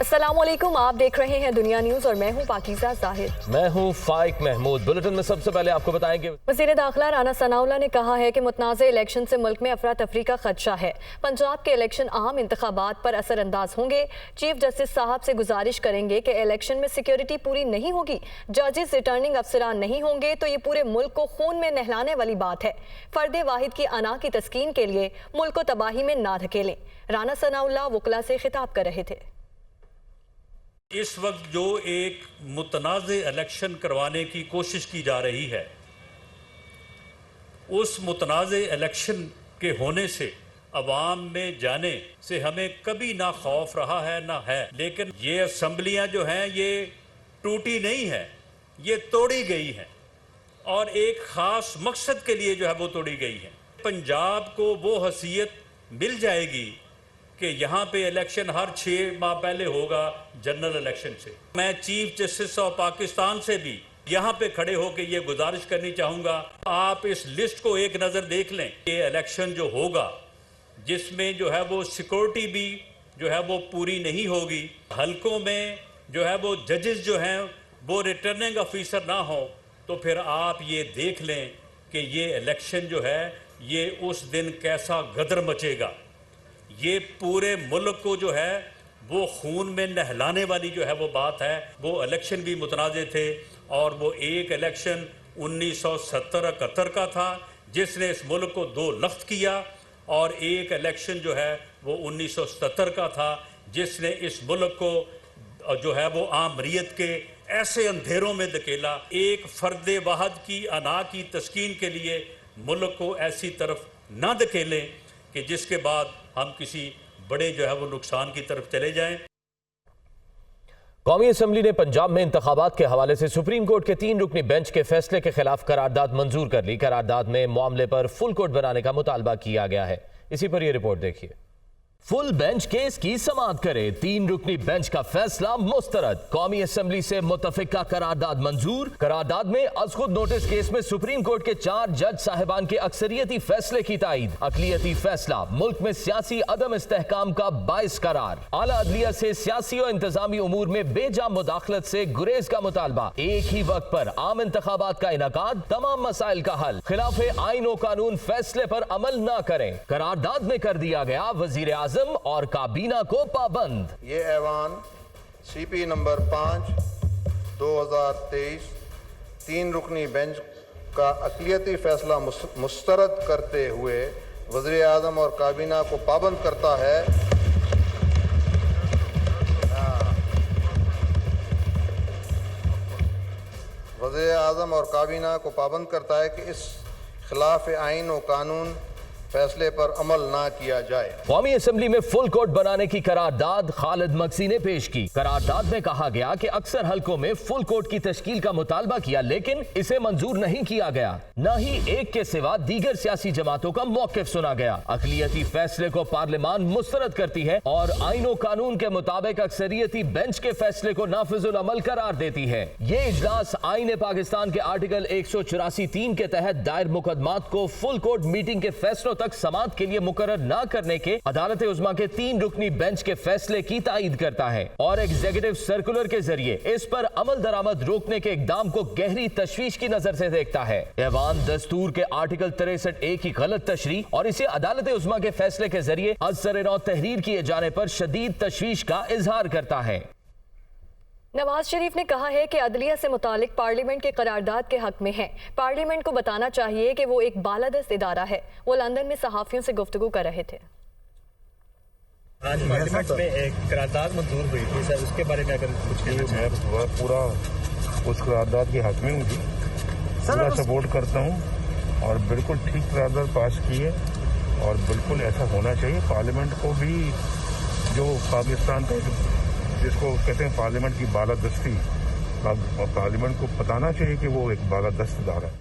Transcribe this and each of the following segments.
السلام علیکم، آپ دیکھ رہے ہیں دنیا نیوز اور میں ہوں پاکیزہ زاہد۔ میں ہوں فائق محمود۔ بلٹن میں سب سے پہلے آپ کو بتائیں کہ وزیر داخلہ رانا ثناءاللہ نے کہا ہے کہ متنازع الیکشن سے ملک میں افراتفری کا خدشہ ہے۔ پنجاب کے الیکشن عام انتخابات پر اثر انداز ہوں گے۔ چیف جسٹس صاحب سے گزارش کریں گے کہ الیکشن میں سیکیورٹی پوری نہیں ہوگی، ججز ریٹرننگ افسران نہیں ہوں گے تو یہ پورے ملک کو خون میں نہلانے والی بات ہے۔ فرد واحد کی انا کی تسکین کے لیے ملک کو تباہی میں نہ دھکیلیں۔ رانا ثناءاللہ وکلا سے خطاب کر رہے تھے۔ اس وقت جو ایک متنازع الیکشن کروانے کی کوشش کی جا رہی ہے، اس متنازع الیکشن کے ہونے سے عوام میں جانے سے ہمیں کبھی نہ خوف رہا ہے نہ ہے، لیکن یہ اسمبلیاں جو ہیں یہ ٹوٹی نہیں ہیں، یہ توڑی گئی ہیں اور ایک خاص مقصد کے لیے جو ہے وہ توڑی گئی ہیں۔ پنجاب کو وہ حیثیت مل جائے گی کہ یہاں پہ الیکشن ہر 6 ماہ پہلے ہوگا جنرل الیکشن سے۔ میں چیف جسٹس آف پاکستان سے بھی یہاں پہ کھڑے ہو کے یہ گزارش کرنی چاہوں گا، آپ اس لسٹ کو ایک نظر دیکھ لیں۔ یہ الیکشن جو ہوگا جس میں جو ہے وہ سیکورٹی بھی جو ہے وہ پوری نہیں ہوگی، حلقوں میں جو ہے وہ ججز جو ہیں وہ ریٹرننگ آفیسر نہ ہوں، تو پھر آپ یہ دیکھ لیں کہ یہ الیکشن جو ہے یہ اس دن کیسا غدر مچے گا۔ یہ پورے ملک کو جو ہے وہ خون میں نہلانے والی جو ہے وہ بات ہے۔ وہ الیکشن بھی متنازع تھے اور وہ ایک الیکشن 1970-71 کا تھا جس نے اس ملک کو 2 لخت کیا، اور ایک الیکشن جو ہے وہ 1977 کا تھا جس نے اس ملک کو جو ہے وہ آمریت کے ایسے اندھیروں میں دھکیلا۔ ایک فرد واحد کی انا کی تسکین کے لیے ملک کو ایسی طرف نہ دھکیلیں کہ جس کے بعد ہم کسی بڑے جو ہے وہ نقصان کی طرف چلے جائیں۔ قومی اسمبلی نے پنجاب میں انتخابات کے حوالے سے سپریم کورٹ کے 3 رکنی بینچ کے فیصلے کے خلاف قرارداد منظور کر لی۔ قرارداد میں معاملے پر فل کورٹ بنانے کا مطالبہ کیا گیا ہے۔ اسی پر یہ رپورٹ دیکھیے۔ فل بینچ کیس کی سماعت کرے، 3 رکنی بینچ کا فیصلہ مسترد، قومی اسمبلی سے متفقہ قرارداد منظور۔ قرارداد میں از خود نوٹس کیس میں سپریم کورٹ کے 4 جج صاحبان کے اکثریتی فیصلے کی تائید۔ اقلیتی فیصلہ ملک میں سیاسی عدم استحکام کا باعث قرار۔ اعلیٰ عدلیہ سے سیاسی و انتظامی امور میں بے جا مداخلت سے گریز کا مطالبہ۔ ایک ہی وقت پر عام انتخابات کا انعقاد، تمام مسائل کا حل۔ خلاف آئین و قانون فیصلے پر عمل نہ کریں۔ قرارداد میں کر دیا گیا وزیر اعظم اور کابینہ کو پابند۔ یہ ایوان سی پی نمبر 5 2023 3 رکنی بینچ کا اقلیتی فیصلہ مسترد کرتے ہوئے وزیر اعظم اور کابینہ کو پابند کرتا ہے۔ وزیر اعظم اور کابینہ کو پابند کرتا ہے کہ اس خلاف آئین و قانون فیصلے پر عمل نہ کیا جائے۔ قومی اسمبلی میں فل کورٹ بنانے کی قرارداد خالد مکسی نے پیش کی۔ قرارداد میں کہا گیا کہ اکثر حلقوں میں فل کورٹ کی تشکیل کا مطالبہ کیا لیکن اسے منظور نہیں کیا گیا، نہ ہی ایک کے سوا دیگر سیاسی جماعتوں کا موقف سنا گیا۔ اقلیتی فیصلے کو پارلیمان مسترد کرتی ہے اور آئین و قانون کے مطابق اکثریتی بینچ کے فیصلے کو نافذ العمل قرار دیتی ہے۔ یہ اجلاس آئین پاکستان کے آرٹیکل 184(3) کے تحت دائر مقدمات کو فل کورٹ میٹنگ کے فیصلوں تک سماعت کے لیے مقرر نہ کرنے کے عدالت عظمیٰ کے 3 رکنی بینچ کے فیصلے کی تائید کرتا ہے اور ایگزیکٹو سرکولر کے ذریعے اس پر عمل درآمد روکنے کے اقدام کو گہری تشویش کی نظر سے دیکھتا ہے۔ ایوان دستور کے آرٹیکل 63(a) کی غلط تشریح اور اسے عدالت عظمیٰ کے فیصلے کے ذریعے از سر نو تحریر کیے جانے پر شدید تشویش کا اظہار کرتا ہے۔ نواز شریف نے کہا ہے کہ عدلیہ سے متعلق پارلیمنٹ کے قرارداد کے حق میں ہے۔ پارلیمنٹ کو بتانا چاہیے کہ وہ ایک بالادست ادارہ ہے۔ وہ لندن میں صحافیوں سے گفتگو کر رہے تھے۔ آج پارلیمنٹ میں ایک قرارداد منظور ہوئی تھی سر، اس کے بارے میں اگر کچھ کہنا چاہیں۔ میں پورا اس قرارداد کے حق میں ہوں جی، پورا سپورٹ کرتا ہوں اور بالکل ٹھیک قرارداد پاس کی ہے اور بالکل ایسا ہونا چاہیے۔ پارلیمنٹ کو بھی جو پاکستان کا جس کو کہتے ہیں پارلیمنٹ کی بالادستی، پارلیمنٹ کو بتانا چاہیے کہ وہ ایک بالادست ادارہ ہے۔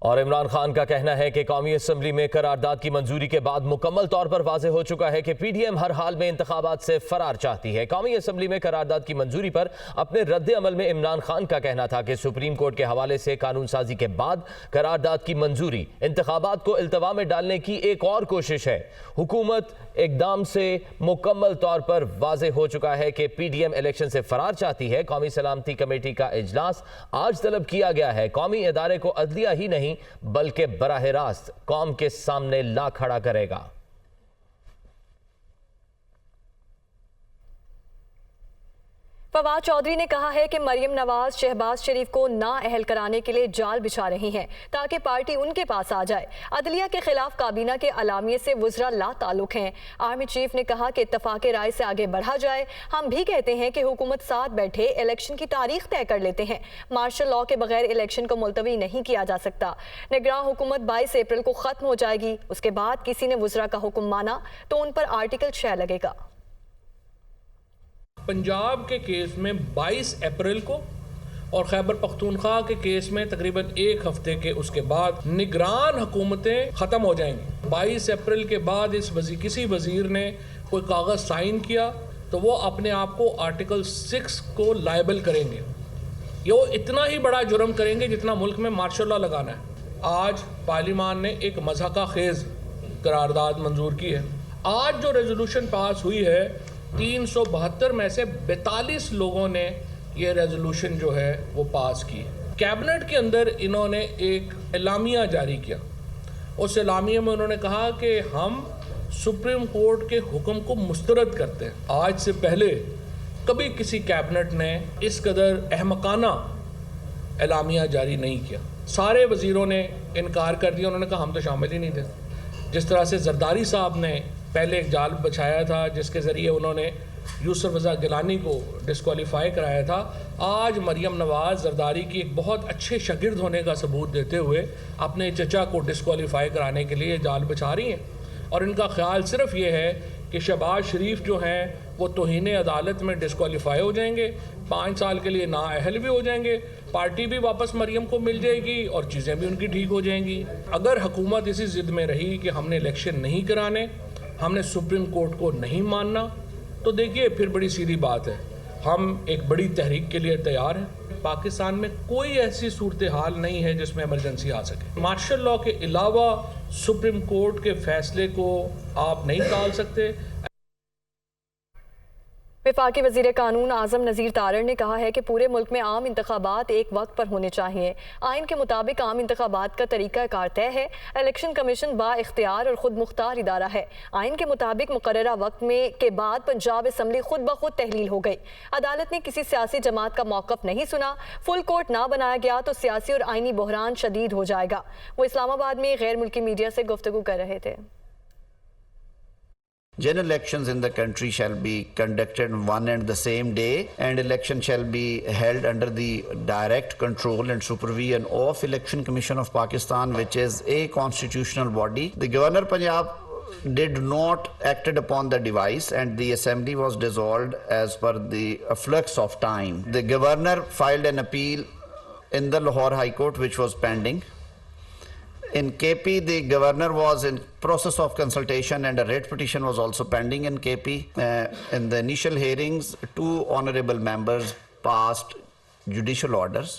اور عمران خان کا کہنا ہے کہ قومی اسمبلی میں قرارداد کی منظوری کے بعد مکمل طور پر واضح ہو چکا ہے کہ پی ڈی ایم ہر حال میں انتخابات سے فرار چاہتی ہے۔ قومی اسمبلی میں قرارداد کی منظوری پر اپنے رد عمل میں عمران خان کا کہنا تھا کہ سپریم کورٹ کے حوالے سے قانون سازی کے بعد قرارداد کی منظوری انتخابات کو التوا میں ڈالنے کی ایک اور کوشش ہے۔ حکومت اقدام سے مکمل طور پر واضح ہو چکا ہے کہ پی ڈی ایم الیکشن سے فرار چاہتی ہے۔ قومی سلامتی کمیٹی کا اجلاس آج طلب کیا گیا ہے۔ قومی ادارے کو عدلیہ ہی نہیں بلکہ براہ راست قوم کے سامنے لا کھڑا کرے گا۔ فواد چودھری نے کہا ہے کہ مریم نواز شہباز شریف کو نااہل کرانے کے لیے جال بچھا رہی ہیں تاکہ پارٹی ان کے پاس آ جائے۔ عدلیہ کے خلاف کابینہ کے اعلامیے سے وزراء لا تعلق ہیں۔ آرمی چیف نے کہا کہ اتفاق رائے سے آگے بڑھا جائے۔ ہم بھی کہتے ہیں کہ حکومت ساتھ بیٹھے الیکشن کی تاریخ طے کر لیتے ہیں۔ مارشل لاء کے بغیر الیکشن کو ملتوی نہیں کیا جا سکتا۔ نگراں حکومت 22 اپریل کو ختم ہو جائے گی۔ اس کے بعد کسی نے وزراء کا حکم مانا تو ان پر آرٹیکل 6 لگے گا۔ پنجاب کے کیس میں 22 اپریل کو اور خیبر پختونخوا کے کیس میں تقریباً ایک ہفتے کے اس کے بعد نگران حکومتیں ختم ہو جائیں گی۔ 22 اپریل کے بعد کسی وزیر نے کوئی کاغذ سائن کیا تو وہ اپنے آپ کو آرٹیکل 6 کو لائبل کریں گے۔ یہ اتنا ہی بڑا جرم کریں گے جتنا ملک میں مارشل لاء لگانا ہے۔ آج پارلیمان نے ایک مضحکہ خیز قرارداد منظور کی ہے۔ آج جو ریزولوشن پاس ہوئی ہے 372 میں سے 42 لوگوں نے یہ ریزولوشن جو ہے وہ پاس کی۔ کیبنٹ کے اندر انہوں نے ایک اعلامیہ جاری کیا۔ اس اعلامیہ میں انہوں نے کہا کہ ہم سپریم کورٹ کے حکم کو مسترد کرتے ہیں۔ آج سے پہلے کبھی کسی کیبنٹ نے اس قدر احمقانہ اعلامیہ جاری نہیں کیا۔ سارے وزیروں نے انکار کر دیا، انہوں نے کہا ہم تو شامل ہی نہیں تھے۔ جس طرح سے زرداری صاحب نے پہلے ایک جال بچھایا تھا جس کے ذریعے انہوں نے یوسف رضا گیلانی کو ڈسکوالیفائی کرایا تھا، آج مریم نواز زرداری کی ایک بہت اچھے شاگرد ہونے کا ثبوت دیتے ہوئے اپنے چچا کو ڈسکوالیفائی کرانے کے لیے جال بچھا رہی ہیں۔ اور ان کا خیال صرف یہ ہے کہ شہباز شریف جو ہیں وہ توہین عدالت میں ڈسکوالیفائی ہو جائیں گے، 5 سال کے لیے نااہل بھی ہو جائیں گے، پارٹی بھی واپس مریم کو مل جائے گی اور چیزیں بھی ان کی ٹھیک ہو جائیں گی۔ اگر حکومت اسی ضد میں رہی کہ ہم نے الیکشن نہیں کرانے، ہم نے سپریم کورٹ کو نہیں ماننا، تو دیکھیے پھر بڑی سیدھی بات ہے، ہم ایک بڑی تحریک کے لیے تیار ہیں۔ پاکستان میں کوئی ایسی صورتحال نہیں ہے جس میں ایمرجنسی آ سکے۔ مارشل لاء کے علاوہ سپریم کورٹ کے فیصلے کو آپ نہیں ٹال سکتے۔ وفاقی وزیر قانون اعظم نذیر تارڑ نے کہا ہے کہ پورے ملک میں عام انتخابات ایک وقت پر ہونے چاہیے۔ آئین کے مطابق عام انتخابات کا طریقہ کار طے ہے۔ الیکشن کمیشن با اختیار اور خود مختار ادارہ ہے۔ آئین کے مطابق مقررہ وقت کے بعد پنجاب اسمبلی خود بخود تحلیل ہو گئی۔ عدالت نے کسی سیاسی جماعت کا موقف نہیں سنا۔ فل کورٹ نہ بنایا گیا تو سیاسی اور آئینی بحران شدید ہو جائے گا۔ وہ اسلام آباد میں غیر ملکی میڈیا سے گفتگو کر رہے تھے۔ General elections in the country shall be conducted one and the same day, and election shall be held under the direct control and supervision of Election Commission of Pakistan, which is a constitutional body. The Governor Punjab did not acted upon the device and the assembly was dissolved as per the flux of time. The governor filed an appeal in the Lahore High Court which was pending. In KP, the governor was in process of consultation and a writ petition was also pending in KP. In the initial hearings, 2 honorable members passed judicial orders.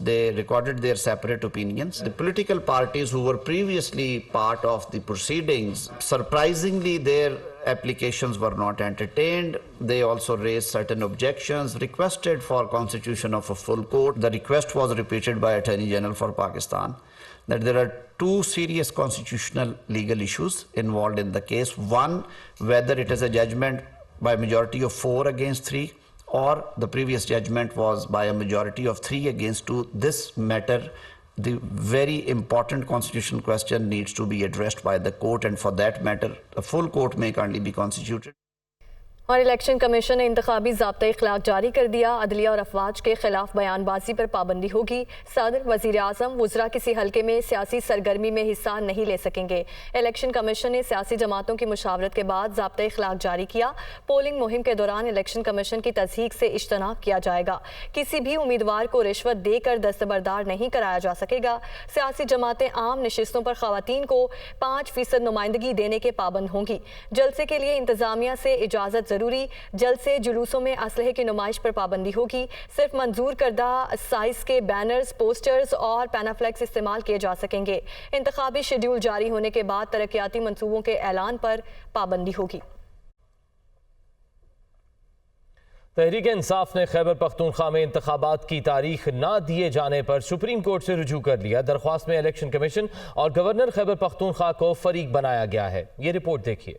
They recorded their separate opinions. The political parties who were previously part of the proceedings, surprisingly, their applications were not entertained. They also raised certain objections, requested for constitution of a full court. The request was repeated by Attorney General for Pakistan, that there are 2 serious constitutional legal issues involved in the case. One, whether it is a judgment by majority of 4 against 3, or the previous judgment was by a majority of 3 against 2. This matter, the very important constitutional question, needs to be addressed by the court, and for that matter, a full court may currently be constituted. اور election commission نے انتخابی ضابطۂ اخلاق جاری کر دیا۔ عدلیہ اور افواج کے خلاف بیان بازی پر پابندی ہوگی۔ صدر، وزیر اعظم، وزراء کسی حلقے میں سیاسی سرگرمی میں حصہ نہیں لے سکیں گے۔ الیکشن کمیشن نے سیاسی جماعتوں کی مشاورت کے بعد ضابطۂ اخلاق جاری کیا۔ پولنگ مہم کے دوران الیکشن کمیشن کی تصدیق سے اجتناب کیا جائے گا۔ کسی بھی امیدوار کو رشوت دے کر دستبردار نہیں کرایا جا سکے گا۔ سیاسی جماعتیں عام نشستوں پر خواتین کو 5% نمائندگی دینے کے پابند ہوں گی۔ جلسے کے لیے انتظامیہ سے اجازت ضروری۔ جلسے جلوسوں میں اسلحے کی نمائش پر پابندی ہوگی۔ صرف منظور کردہ سائز کے بینرز، پوسٹرز اور پینافلیکس استعمال کیے جا سکیں گے۔ انتخابی شیڈول جاری ہونے کے بعد ترقیاتی منصوبوں کے اعلان پر پابندی ہوگی۔ تحریک انصاف نے خیبر پختونخوا میں انتخابات کی تاریخ نہ دیے جانے پر سپریم کورٹ سے رجوع کر لیا۔ درخواست میں الیکشن کمیشن اور گورنر خیبر پختونخوا کو فریق بنایا گیا ہے۔ یہ رپورٹ دیکھیے۔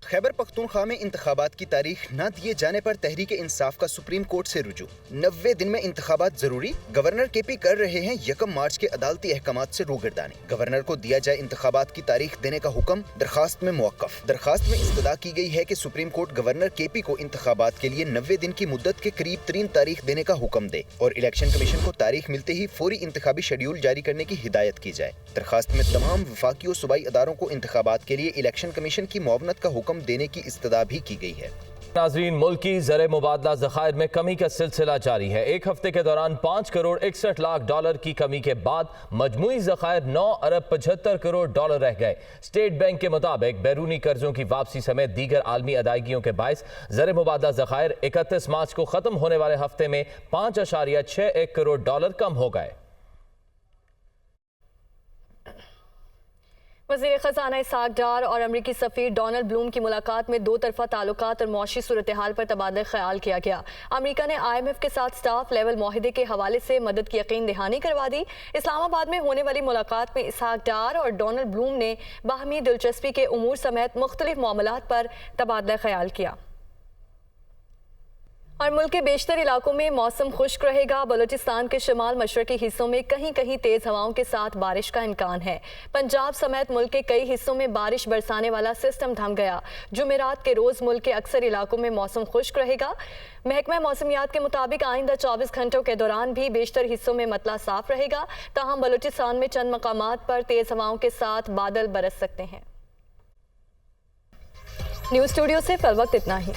خیبر پختونخوا میں انتخابات کی تاریخ نہ دیے جانے پر تحریک انصاف کا سپریم کورٹ سے رجوع۔ 90 دن میں انتخابات ضروری، گورنر کے پی کر رہے ہیں 1 مارچ کے عدالتی احکامات سے روگردانی۔ گورنر کو دیا جائے انتخابات کی تاریخ دینے کا حکم، درخواست میں موقف۔ درخواست میں استدعا کی گئی ہے کہ سپریم کورٹ گورنر کے پی کو انتخابات کے لیے 90 دن کی مدت کے قریب ترین تاریخ دینے کا حکم دے اور الیکشن کمیشن کو تاریخ ملتے ہی فوری انتخابی شیڈول جاری کرنے کی ہدایت کی جائے۔ درخواست میں تمام وفاقی و صوبائی اداروں کو انتخابات کے لیے الیکشن کمیشن کی معاونت کا حکم دینے کی استدعا بھی کی گئی ہے۔ ناظرین، ملک کی زر مبادلہ ذخائر میں کمی کا سلسلہ جاری ہے۔ ایک ہفتے کے دوران 5 کروڑ 61 لاکھ ڈالر کی کمی کے بعد مجموعی ذخائر 9 ارب 75 کروڑ ڈالر رہ گئے۔ اسٹیٹ بینک کے مطابق بیرونی قرضوں کی واپسی سمیت دیگر عالمی ادائیگیوں کے باعث زر مبادلہ ذخائر 31 مارچ کو ختم ہونے والے ہفتے میں 5.61 کروڑ ڈالر کم ہو گئے۔ وزیر خزانہ اسحاق ڈار اور امریکی سفیر ڈونلڈ بلوم کی ملاقات میں 2 طرفہ تعلقات اور معاشی صورتحال پر تبادلہ خیال کیا گیا۔ امریکہ نے IMF کے ساتھ سٹاف لیول معاہدے کے حوالے سے مدد کی یقین دہانی کروا دی۔ اسلام آباد میں ہونے والی ملاقات میں اسحاق ڈار اور ڈونلڈ بلوم نے باہمی دلچسپی کے امور سمیت مختلف معاملات پر تبادلہ خیال کیا۔ اور ملک کے بیشتر علاقوں میں موسم خشک رہے گا۔ بلوچستان کے شمال مشرقی حصوں میں کہیں کہیں تیز ہواؤں کے ساتھ بارش کا امکان ہے۔ پنجاب سمیت ملک کے کئی حصوں میں بارش برسانے والا سسٹم تھم گیا۔ جمعرات کے روز ملک کے اکثر علاقوں میں موسم خشک رہے گا۔ محکمہ موسمیات کے مطابق آئندہ 24 گھنٹوں کے دوران بھی بیشتر حصوں میں مطلع صاف رہے گا، تاہم بلوچستان میں چند مقامات پر تیز ہواؤں کے ساتھ بادل برس سکتے ہیں۔ نیوز اسٹوڈیو سے فی الوقت اتنا ہی۔